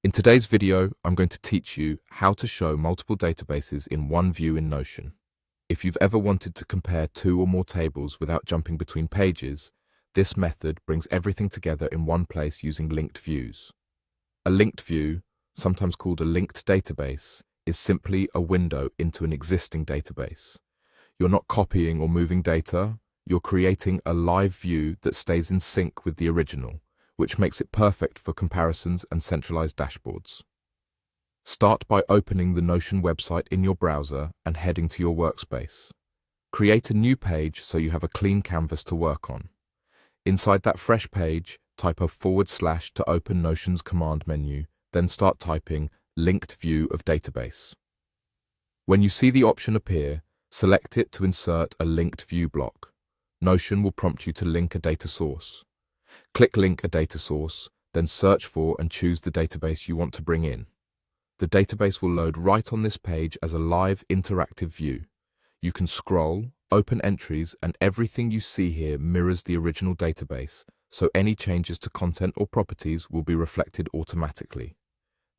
In today's video, I'm going to teach you how to show multiple databases in one view in Notion. If you've ever wanted to compare two or more tables without jumping between pages, this method brings everything together in one place using linked views. A linked view, sometimes called a linked database, is simply a window into an existing database. You're not copying or moving data, you're creating a live view that stays in sync with the original, which makes it perfect for comparisons and centralized dashboards. Start by opening the Notion website in your browser and heading to your workspace. Create a new page so you have a clean canvas to work on. Inside that fresh page, type a / to open Notion's command menu, then start typing Linked View of Database. When you see the option appear, select it to insert a linked view block. Notion will prompt you to link a data source. Click Link a Data Source, then search for and choose the database you want to bring in. The database will load right on this page as a live interactive view. You can scroll, open entries, and everything you see here mirrors the original database, so any changes to content or properties will be reflected automatically.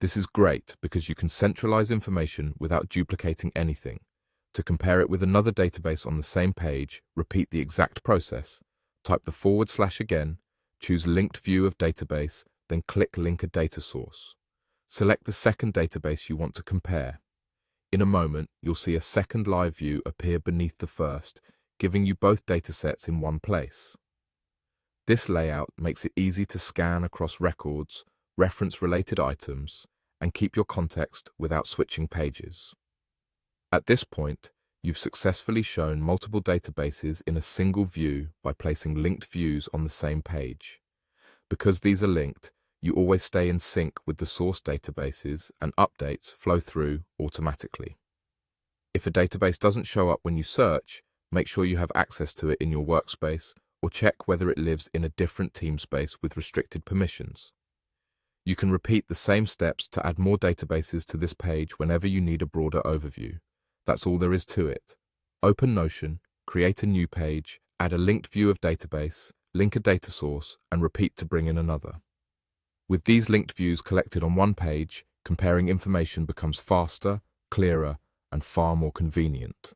This is great because you can centralize information without duplicating anything. To compare it with another database on the same page, repeat the exact process. Type the / again, choose Linked View of Database, then click Link a Data Source. Select the second database you want to compare. In a moment, you'll see a second live view appear beneath the first, giving you both datasets in one place. This layout makes it easy to scan across records, reference related items, and keep your context without switching pages. At this point, you've successfully shown multiple databases in a single view by placing linked views on the same page. Because these are linked, you always stay in sync with the source databases and updates flow through automatically. If a database doesn't show up when you search, make sure you have access to it in your workspace or check whether it lives in a different team space with restricted permissions. You can repeat the same steps to add more databases to this page whenever you need a broader overview. That's all there is to it. Open Notion, create a new page, add a linked view of database, link a data source, and repeat to bring in another. With these linked views collected on one page, comparing information becomes faster, clearer, and far more convenient.